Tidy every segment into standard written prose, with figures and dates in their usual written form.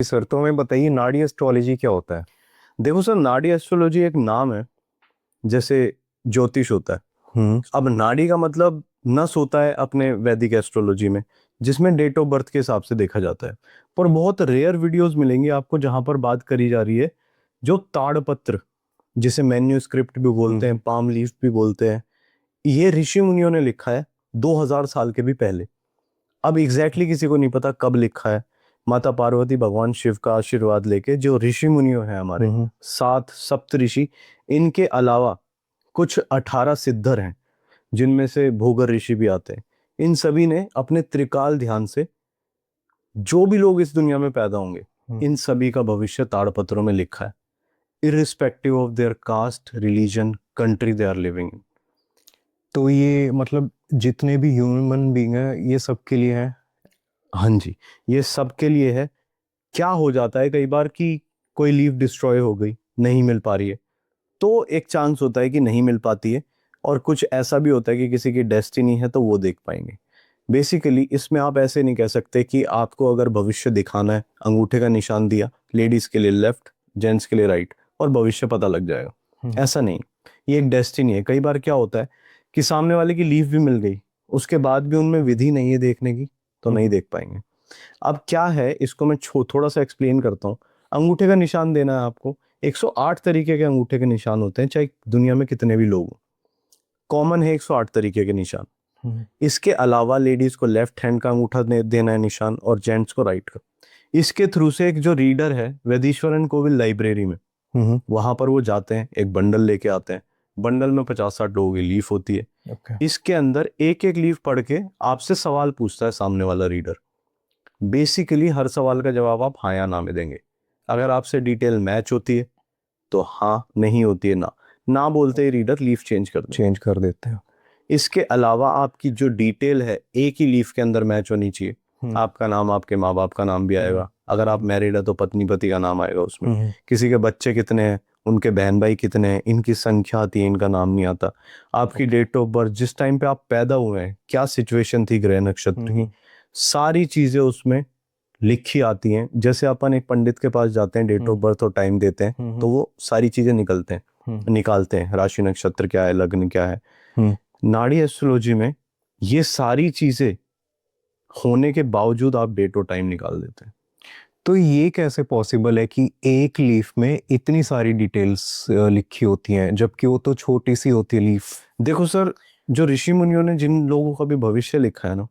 Sir तो हमें बताइए नाड़ी एस्ट्रोलॉजी क्या होता है। देखो सर, नाड़ी एस्ट्रोलॉजी एक नाम है, जैसे ज्योतिष होता है। हम्म। अब नाड़ी का मतलब नस होता है अपने वैदिक एस्ट्रोलॉजी में, जिसमें डेट ऑफ बर्थ के हिसाब से देखा जाता है। पर बहुत रेयर वीडियोस मिलेंगे आपको जहां पर बात करी जा रही है जो ताड़पत्र, जिसे मैन्युस्क्रिप्ट भी बोलते हैं, हम्म। पाम लीफ भी बोलते हैं, ये ऋषि मुनियों ने लिखा है 2000 साल के भी पहले। अब एग्जैक्टली किसी को नहीं पता कब लिखा है। माता पार्वती भगवान शिव का आशीर्वाद लेके जो ऋषि मुनियों हैं हमारे, हम्म। 7 सप्त ऋषि, इनके अलावा कुछ 18 सिद्धर हैं, जिनमें से भोगर ऋषि भी आते हैं। इन सभी ने अपने त्रिकाल ध्यान से जो भी लोग इस दुनिया में पैदा होंगे, हम्म। इन सभी का भविष्य ताड़पत्रों में लिखा है, irrespective of their caste, religion, country they are living in. तो ये मतलब जितने भी ह्यूमन बींग हैं ये सबके लिए है। हाँ जी, ये सबके लिए है। क्या हो जाता है कई बार कि कोई लीफ डिस्ट्रॉय हो गई, नहीं मिल पा रही है, तो एक चांस होता है कि नहीं मिल पाती है। और कुछ ऐसा भी होता है कि किसी की डेस्टिनी है तो वो देख पाएंगे। बेसिकली इसमें आप ऐसे नहीं कह सकते कि आपको अगर भविष्य दिखाना है, अंगूठे का निशान दिया, लेडीज के लिए लेफ्ट, जेंट्स के लिए राइट, और भविष्य पता लग जाएगा। हम्म। ऐसा नहीं, ये एक डेस्टिनी है। कई बार क्या होता है कि सामने वाले की लीफ भी मिल गई, उसके बाद भी उनमें विधि नहीं है देखने की, तो नहीं हम्म। देख पाएंगे। अब क्या है, इसको मैं थोड़ा सा एक्सप्लेन करता हूँ। अंगूठे का निशान देना है आपको, 108 तरीके के अंगूठे के निशान होते हैं, चाहे दुनिया में कितने भी लोग हो। कॉमन है 108 तरीके के निशान। हम्म। इसके अलावा लेडीज को लेफ्ट हैंड का अंगूठा देना है निशान, और जेंट्स को राइट का। इसके थ्रू से एक जो रीडर है वैदीश्वरन कोविल लाइब्रेरी में, हम्म। वहां पर वो जाते हैं, एक बंडल लेके आते हैं। बंडल में 50-60 लोगों की लीफ होती है। ओके। इसके अंदर एक एक लीफ पढ़ के आपसे सवाल पूछता है सामने वाला रीडर। बेसिकली हर सवाल का जवाब आप हाँ या ना में देंगे। अगर आपसे डिटेल मैच होती है तो हाँ, नहीं होती है ना। ना बोलते ही रीडर लीफ चेंज कर देंगे। चेंज कर देते हैं। इसके अलावा आपकी जो डिटेल है एक ही लीफ के अंदर मैच होनी चाहिए। हम्म। आपका नाम, आपके माँ बाप का नाम भी हम्म। आएगा, अगर आप मैरिड है तो पत्नी पति का नाम आएगा उसमें। हम्म। किसी के बच्चे कितने हैं, उनके बहन भाई कितने हैं, इनकी संख्या आती है, इनका नाम नहीं आता। आपकी ओके। डेट ऑफ बर्थ, जिस टाइम पे आप पैदा हुए हैं, क्या सिचुएशन थी ग्रह नक्षत्र की, हम्म। सारी चीजें उसमें लिखी आती हैं। जैसे अपन एक पंडित के पास जाते हैं, डेट ऑफ हम्म। बर्थ और टाइम देते हैं, हम्म। तो वो सारी चीजें हम्म। निकालते हैं, राशि नक्षत्र क्या है, लग्न क्या है। हम्म। नाड़ी एस्ट्रोलॉजी में ये सारी चीजें होने के बावजूद आप डेट और टाइम निकाल देते हैं। तो ये कैसे पॉसिबल है कि एक लीफ में इतनी सारी डिटेल्स लिखी होती हैं जबकि वो तो छोटी सी होती है लीफ। देखो सर, जो ऋषि मुनियों ने जिन लोगों का भी भविष्य लिखा है ना,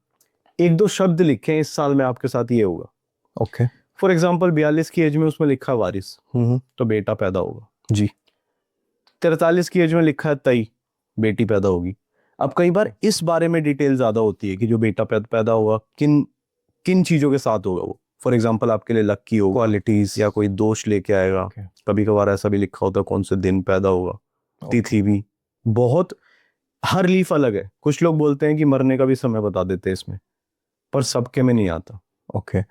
एक दो शब्द लिखे हैं, इस साल में आपके साथ ये होगा। ओके। फॉर एग्जाम्पल 42 की एज में उसमें लिखा है वारिस, हम्म। तो बेटा पैदा होगा। जी। 43 की एज में लिखा है तई, बेटी पैदा होगी। अब कई बार इस बारे में डिटेल ज्यादा होती है कि जो बेटा पैदा होगा किन किन चीजों के साथ होगा वो। फॉर एग्जाम्पल आपके लिए लक्की होगा, क्वालिटीज। या कोई दोष लेके आएगा। ओके। कभी कभार ऐसा भी लिखा होता है कौन से दिन पैदा होगा, ओके। तिथि भी। बहुत, हर लीफ अलग है। कुछ लोग बोलते हैं कि मरने का भी समय बता देते हैं इसमें, पर सबके में नहीं आता। ओके।